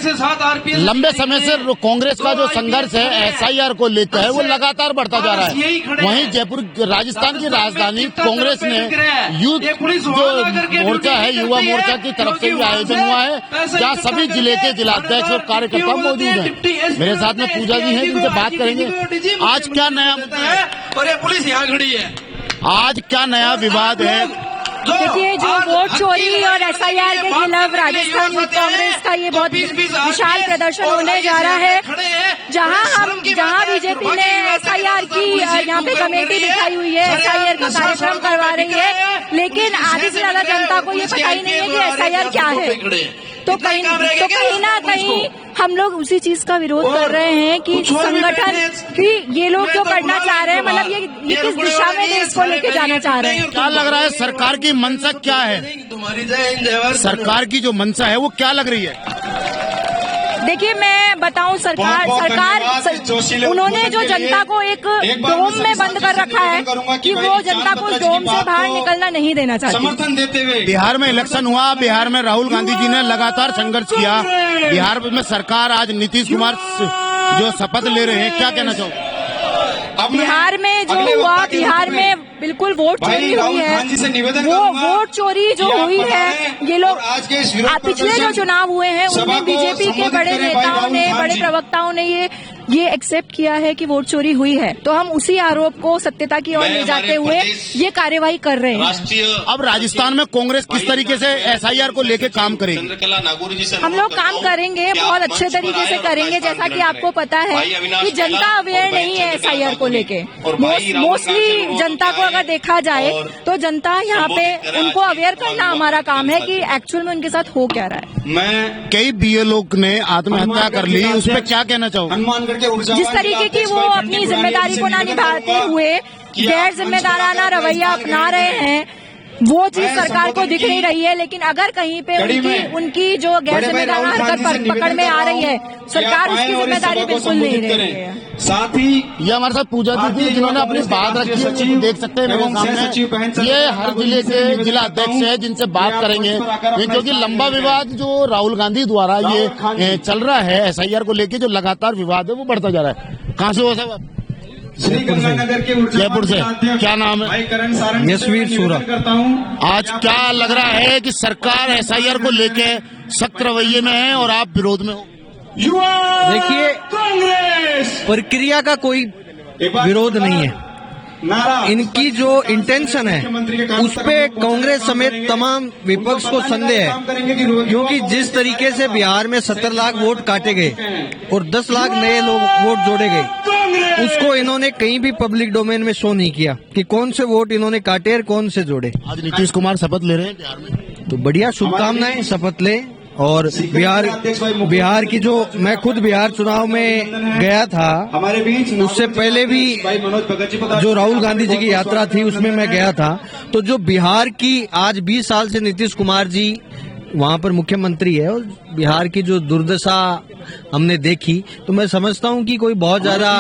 से साथ आरपीएफ लंबे समय से कांग्रेस का जो संघर्ष है एसआईआर को लेकर है वो लगातार बढ़ता जा रहा है। वहीं जयपुर राजस्थान की राजधानी कांग्रेस ने यूथ जो मोर्चा है युवा मोर्चा की तरफ से भी आयोजन हुआ है, जहाँ सभी जिले के जिलाध्यक्ष और कार्यकर्ता मौजूद हैं। मेरे साथ में पूजा जी हैं जिनसे बात करेंगे। आज क्या नया मुद्दा है और ये पुलिस यहाँ खड़ी है, आज क्या नया विवाद है? देखिए, जो वोट चोरी और एसआईआर के खिलाफ राजस्थान यूथ कांग्रेस का ये बहुत विशाल प्रदर्शन होने जा रहा है, जहां बीजेपी ने एसआईआर की यहाँ पे कमेटी दिखाई हुई है, एसआईआर का कार्यक्रम करवा रही है, लेकिन आधी से ज्यादा जनता को ये पता ही नहीं है कि एसआईआर क्या है। तो कहीं ना कहीं हम लोग उसी चीज का विरोध कर रहे हैं कि संगठन भी ये लोग जो करना चाह रहे हैं, मतलब ये किस दिशा में देश को लेके जाना चाह रहे हैं। क्या लग रहा है सरकार की मंशा क्या है? सरकार की जो मंशा है वो क्या लग रही है? देखिए, मैं बताऊं, सरकार उन्होंने जो जनता को एक डोम में बंद कर रखा है कि वो जनता को डोम से बाहर निकलना नहीं देना चाहती। समर्थन देते हुए बिहार में इलेक्शन हुआ, बिहार में राहुल गांधी जी ने लगातार संघर्ष किया, बिहार में सरकार आज नीतीश कुमार जो शपथ ले रहे हैं, क्या कहना चाहोगे? बिहार में जो हुआ, बिहार में बिल्कुल वोट चोरी हुई है। वो वोट चोरी जो हुई है, ये लोग पिछले जो चुनाव हुए हैं उनमें बीजेपी के बड़े नेताओं ने, बड़े प्रवक्ताओं ने ये एक्सेप्ट किया है कि वोट चोरी हुई है। तो हम उसी आरोप को सत्यता की ओर ले जाते हुए ये कार्यवाही कर रहे हैं। अब राजस्थान में कांग्रेस किस तरीके से एसआईआर को लेकर काम करेगी? हम लोग काम करेंगे, बहुत अच्छे तरीके से करेंगे। जैसा कि आपको पता है कि जनता अवेयर नहीं है एसआईआर को लेके। मोस्टली जनता को अगर देखा जाए तो जनता यहाँ पे, उनको अवेयर करना हमारा काम है कि एक्चुअल में उनके साथ हो क्या रहा है। कई बीएलओ ने आत्महत्या कर ली, उस पर क्या कहना चाहोगे? जिस तरीके की वो अपनी जिम्मेदारी को ना निभाते हुए गैर जिम्मेदाराना रवैया अपना रहे हैं, वो चीज सरकार को दिख नहीं रही है। लेकिन अगर कहीं पे उनकी जो गैर जिम्मेदाराना हरकत पकड़ में आ रही है, सरकार उसकी जिम्मेदारी बिल्कुल नहीं ले रही है। साथ ही ये हमारे साथ पूजा जी थी जिन्होंने अपनी बात रखी है, देख सकते हैं मेरे सामने। ये हर जिले के जिला अध्यक्ष है जिनसे बात करेंगे, क्योंकि लंबा विवाद जो राहुल गांधी द्वारा ये चल रहा है एसआईआर को लेके, जो लगातार विवाद है वो बढ़ता जा रहा है। कहाँ से हो साहब? जयपुर से। क्या नाम है? यशवीर सूरा। आज क्या लग रहा है कि सरकार एसआईआर को लेके सख्त रवैये में है और आप विरोध में हो? देखिए, प्रक्रिया का कोई विरोध नहीं है, इनकी जो इंटेंशन है उस पे कांग्रेस समेत तमाम विपक्ष को संदेह है। क्योंकि जिस तरीके से बिहार में 70 लाख वोट काटे गए और 10 लाख नए लोग वोट जोड़े गए, उसको इन्होंने कहीं भी पब्लिक डोमेन में शो नहीं किया कि कौन से वोट इन्होंने काटे और कौन से जोड़े। आज नीतीश कुमार शपथ ले रहे हैं बिहार में, तो बढ़िया, शुभकामनाएं, शपथ ले। और बिहार की जो, मैं खुद बिहार चुनाव में गया था, उससे पहले भी जो राहुल गांधी जी की यात्रा थी उसमें मैं गया था। तो जो बिहार की आज 20 साल से नीतीश कुमार जी वहाँ पर मुख्यमंत्री है और बिहार की जो दुर्दशा हमने देखी, तो मैं समझता हूँ कि कोई बहुत ज्यादा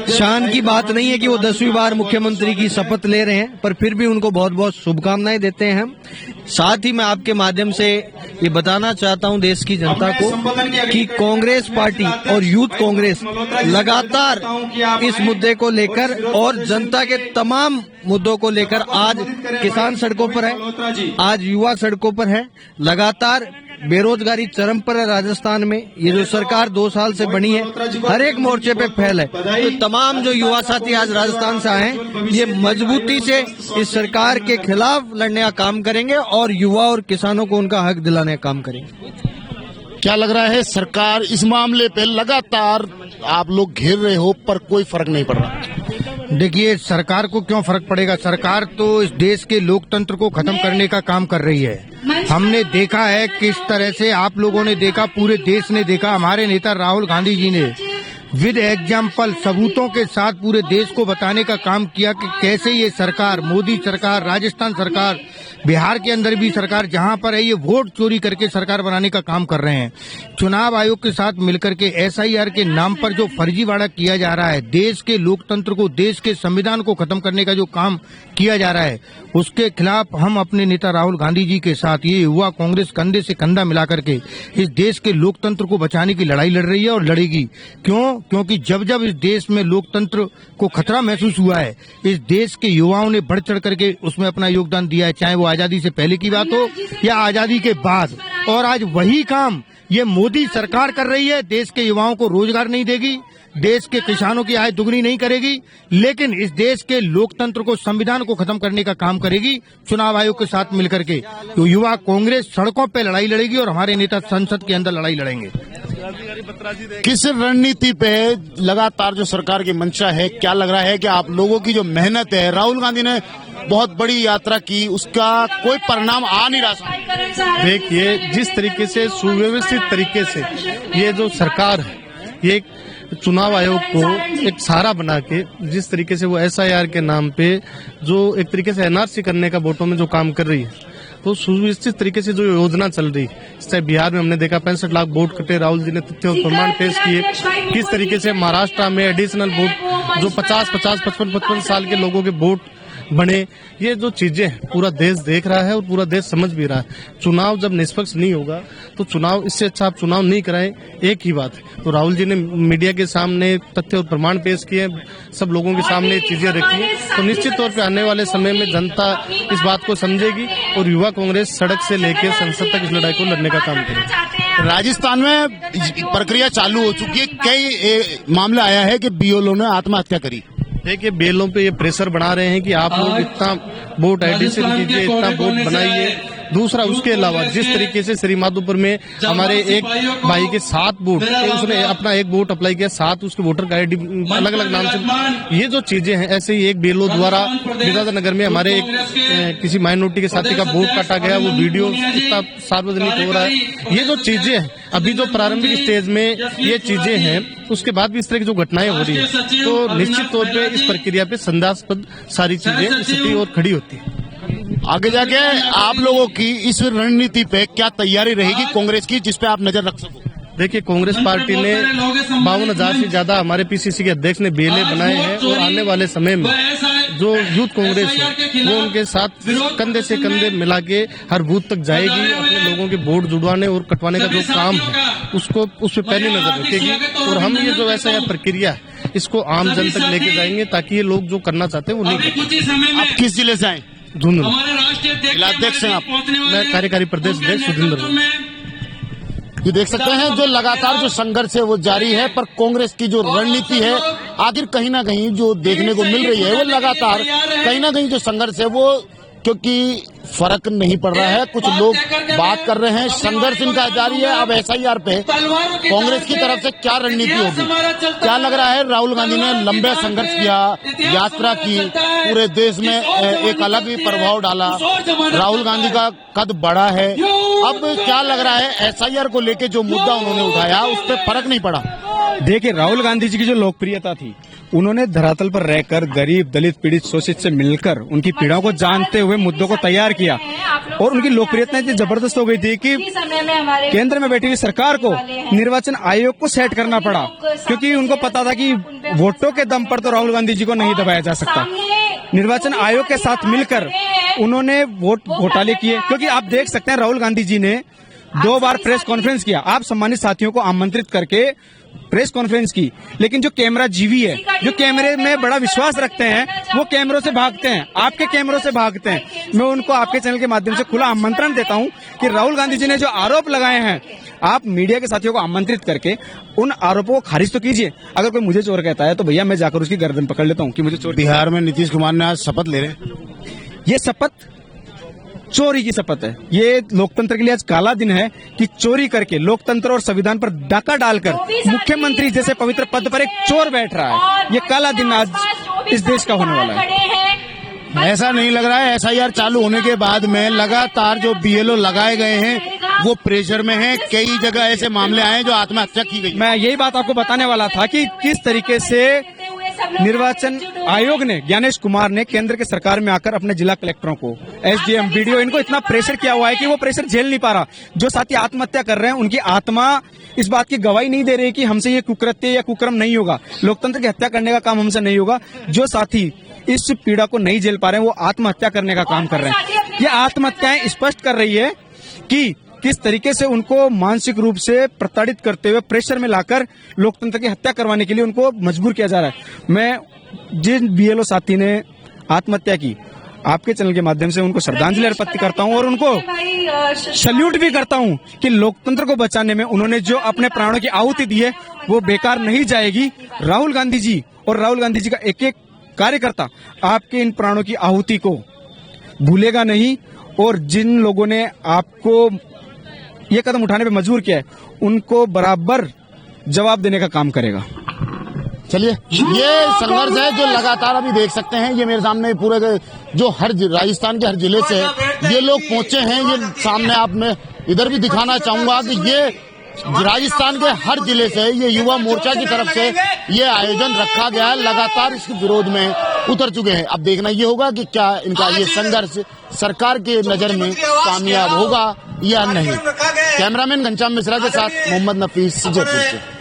शान की बात नहीं है कि वो 10वीं बार मुख्यमंत्री की शपथ ले रहे हैं, पर फिर भी उनको बहुत बहुत शुभकामनाएं देते हैं हम। साथ ही मैं आपके माध्यम से ये बताना चाहता हूँ देश की जनता को कि कांग्रेस पार्टी और यूथ कांग्रेस लगातार इस मुद्दे को लेकर और जनता के तमाम मुद्दों को लेकर, आज किसान सड़कों पर है, आज युवा सड़कों पर है, लगातार बेरोजगारी चरम पर है राजस्थान में। ये जो सरकार 2 साल से बनी है, हर एक मोर्चे पे फैल है। तो तमाम जो युवा साथी आज राजस्थान से आए हैं, ये मजबूती से इस सरकार के खिलाफ लड़ने का काम करेंगे और युवा और किसानों को उनका हक दिलाने का काम करेंगे। क्या लग रहा है सरकार इस मामले पे लगातार आप लोग घेर रहे हो पर कोई फर्क नहीं पड़ रहा? देखिए, सरकार को क्यों फर्क पड़ेगा? सरकार तो इस देश के लोकतंत्र को खत्म करने का काम कर रही है। हमने देखा है किस तरह से, आप लोगों ने देखा, पूरे देश ने देखा, हमारे नेता राहुल गांधी जी ने विद एग्जाम्पल सबूतों के साथ पूरे देश को बताने का काम किया कि कैसे ये सरकार, मोदी सरकार, राजस्थान सरकार, बिहार के अंदर भी सरकार जहां पर है, ये वोट चोरी करके सरकार बनाने का काम कर रहे हैं। चुनाव आयोग के साथ मिलकर के SIR के नाम पर जो फर्जीवाड़ा किया जा रहा है, देश के लोकतंत्र को, देश के संविधान को खत्म करने का जो काम किया जा रहा है, उसके खिलाफ हम अपने नेता राहुल गांधी जी के साथ ये युवा कांग्रेस कंधे से कंधा मिला करके इस देश के लोकतंत्र को बचाने की लड़ाई लड़ रही है और लड़ेगी। क्योंकि जब जब इस देश में लोकतंत्र को खतरा महसूस हुआ है, इस देश के युवाओं ने बढ़ चढ़ करके उसमें अपना योगदान दिया है, चाहे वो आजादी से पहले की बात हो या आजादी के बाद। और आज वही काम ये मोदी सरकार कर रही है। देश के युवाओं को रोजगार नहीं देगी, देश के किसानों की आय दुगनी नहीं करेगी, लेकिन इस देश के लोकतंत्र को, संविधान को खत्म करने का काम करेगी चुनाव आयोग के साथ मिलकर के। तो युवा कांग्रेस सड़कों पे लड़ाई लड़ेगी और हमारे नेता संसद के अंदर लड़ाई लड़ेंगे। किस रणनीति पे लगातार जो सरकार की मंशा है, क्या लग रहा है कि आप लोगों की जो मेहनत है, राहुल गांधी ने बहुत बड़ी यात्रा की, उसका कोई परिणाम आ नहीं रहा? देखिए, जिस तरीके से सुव्यवस्थित तरीके से ये जो सरकार है, ये चुनाव आयोग को एक सहारा बना के, जिस तरीके से वो SIR के नाम पे जो एक तरीके से NRC करने का वोटों में जो काम कर रही है, तो सुव्यवस्थित तरीके से जो योजना चल रही है, इससे बिहार में हमने देखा 65 लाख वोट कटे, राहुल जी ने तथ्य और प्रमाण पेश किए। किस तरीके से महाराष्ट्र में एडिशनल वोट जो 50, 55 साल के लोगों के वोट बने, ये जो चीजें पूरा देश देख रहा है और पूरा देश समझ भी रहा है। चुनाव जब निष्पक्ष नहीं होगा तो चुनाव, इससे अच्छा आप चुनाव नहीं कराएं, एक ही बात है। तो राहुल जी ने मीडिया के सामने तथ्य और प्रमाण पेश किए, सब लोगों के सामने चीजें रखी, तो निश्चित तौर पे आने वाले समय में जनता इस बात को समझेगी और युवा कांग्रेस सड़क से लेकर संसद तक इस लड़ाई को लड़ने का काम करेगी। राजस्थान में प्रक्रिया चालू हो चुकी है, कई मामला आया है कि BLO ने आत्महत्या करी। देखिए, बेलों पे ये प्रेशर बना रहे हैं कि आप लोग इतना वोट एडिशन कीजिए, इतना वोट बनाइए। दूसरा, उसके अलावा जिस तरीके से श्रीमाधोपुर में हमारे एक भाई के 7 वोट, उसने अपना 1 वोट अप्लाई किया, 7 उसके वोटर का ID अलग अलग नाम से, ये जो चीजें हैं, ऐसे ही एक बेलो द्वारा विराटनगर में हमारे एक किसी माइनॉरिटी के साथी का वोट काटा गया, वो वीडियो इतना सार्वजनिक हो रहा है। ये जो चीजें हैं, अभी जो प्रारंभिक स्टेज में ये चीजें हैं, उसके बाद भी इस तरह की जो घटनाएं हो रही है, तो निश्चित तौर पे इस प्रक्रिया पे संदेहास्पद सारी चीजें स्थिति और खड़ी होती है। आगे जाके आप लोगों की इस रणनीति पे क्या तैयारी रहेगी कांग्रेस की, जिस पे आप नजर रख सको? देखिए, कांग्रेस पार्टी ने 52,000 से ज्यादा हमारे PCC के अध्यक्ष ने बेले बनाए हैं और आने वाले समय में जो यूथ कांग्रेस है वो उनके साथ कंधे से कंधे मिला के हर बूथ तक जाएगी, अपने लोगों के वोट जुड़वाने और कटवाने का जो काम है उसको उस पर पहली नजर रखेगी। और हम ये जो ऐसा प्रक्रिया है, इसको आम जन तक लेके जाएंगे ताकि ये लोग जो करना चाहते हैं वो नहीं करें। आप किस जिले से आए? धुंधुन। जिलाध्यक्ष हैं आप? मैं कार्यकारी प्रदेश अध्यक्ष सुधींद्र। ये देख सकते हैं जो लगातार जो संघर्ष है वो जारी है, पर कांग्रेस की जो रणनीति है, आखिर कहीं ना कहीं जो देखने को मिल रही है, वो लगातार कहीं ना कहीं जो संघर्ष है वो, क्योंकि फर्क नहीं पड़ रहा है। कुछ लोग बात कर रहे हैं, संघर्ष इनका जारी है। अब SIR पे कांग्रेस की तरफ से क्या रणनीति होगी, क्या लग रहा है? राहुल गांधी ने लंबे संघर्ष किया, यात्रा की, पूरे देश में एक अलग ही प्रभाव डाला, राहुल गांधी का कद बड़ा है। अब क्या लग रहा है SIR को लेके जो मुद्दा उन्होंने उठाया उस पर फर्क नहीं पड़ा? देखिए, राहुल गांधी जी की जो लोकप्रियता थी, उन्होंने धरातल पर रहकर गरीब, दलित, पीड़ित, शोषित से मिलकर उनकी पीड़ाओं को जानते हुए मुद्दों को तैयार किया और उनकी लोकप्रियता इतनी जबरदस्त हो गई थी कि केंद्र में बैठी हुई सरकार को निर्वाचन आयोग को सेट करना पड़ा, क्योंकि उनको पता था कि वोटों के दम पर तो राहुल गांधी जी को नहीं दबाया जा सकता। निर्वाचन आयोग के साथ मिलकर उन्होंने वोट घोटाले किए, क्योंकि आप देख सकते हैं राहुल गांधी जी ने 2 बार प्रेस कॉन्फ्रेंस किया, आप सम्मानित साथियों को आमंत्रित करके प्रेस कॉन्फ्रेंस की, लेकिन जो कैमरा जीवी है, जो कैमरे में बड़ा विश्वास रखते हैं, वो कैमरों से भागते हैं, आपके कैमरों से भागते हैं। मैं उनको आपके चैनल के माध्यम से खुला आमंत्रण देता हूं कि राहुल गांधी जी ने जो आरोप लगाए हैं, आप मीडिया के साथियों को आमंत्रित करके उन आरोपों को खारिज तो कीजिए। अगर कोई मुझे चोर कहता है तो भैया मैं जाकर उसकी गर्दन पकड़ लेता हूँ कि मुझे चोर। बिहार में नीतीश कुमार ने आज शपथ ले रहे हैं, ये शपथ चोरी की शपथ है। ये लोकतंत्र के लिए आज काला दिन है कि चोरी करके लोकतंत्र और संविधान पर डाका डालकर मुख्यमंत्री जैसे पवित्र पद पर एक चोर बैठ रहा है। ये काला दिन आज इस देश का होने वाला है। ऐसा नहीं लग रहा है SIR चालू होने के बाद में लगातार जो BLO लगाए गए हैं वो प्रेशर में है। कई जगह ऐसे मामले आए जो आत्महत्या की गई। मैं यही बात आपको बताने वाला था कि किस तरीके से निर्वाचन आयोग ने, ज्ञानेश कुमार ने केंद्र के सरकार में आकर अपने जिला कलेक्टरों को, एसडीएम, बीडीओ, इनको इतना प्रेशर किया हुआ है कि वो प्रेशर झेल नहीं पा रहा। जो साथी आत्महत्या कर रहे हैं उनकी आत्मा इस बात की गवाही नहीं दे रही कि हमसे ये कुकृत्य या कुकर्म नहीं होगा, लोकतंत्र की हत्या करने का काम हमसे नहीं होगा। जो साथी इस पीड़ा को नहीं झेल पा रहे हैं वो आत्महत्या करने का काम कर रहे हैं। ये आत्महत्याएं स्पष्ट कर रही है कि किस तरीके से उनको मानसिक रूप से प्रताड़ित करते हुए प्रेशर में लाकर लोकतंत्र की हत्या करवाने के लिए उनको मजबूर किया जा रहा है। मैं जिन बीएलओ साथी ने आत्महत्या की, आपके चैनल के माध्यम से उनको श्रद्धांजलि अर्पित करता हूं और उनको सल्यूट भी करता हूं कि लोकतंत्र को बचाने में उन्होंने जो अपने प्राणों की आहुति दी है वो बेकार नहीं जाएगी। राहुल गांधी जी और राहुल गांधी जी का एक एक कार्यकर्ता आपके इन प्राणों की आहुति को भूलेगा नहीं, और जिन लोगों ने आपको ये कदम उठाने पे मजबूर किया है उनको बराबर जवाब देने का काम करेगा। चलिए, ये संघर्ष है जो लगातार अभी देख सकते हैं। ये मेरे सामने पूरे जो हर राजस्थान के हर जिले से ये लोग पहुंचे हैं। ये सामने आप मैं इधर भी दिखाना चाहूंगा कि ये राजस्थान के हर जिले से ये युवा मोर्चा की तरफ से ये आयोजन रखा गया है। लगातार इसके विरोध में उतर चुके हैं। अब देखना ये होगा कि क्या इनका ये संघर्ष सरकार के नजर में कामयाब होगा या नहीं। कैमरामैन घनश्याम मिश्रा के साथ मोहम्मद नफीस, जयपुर से।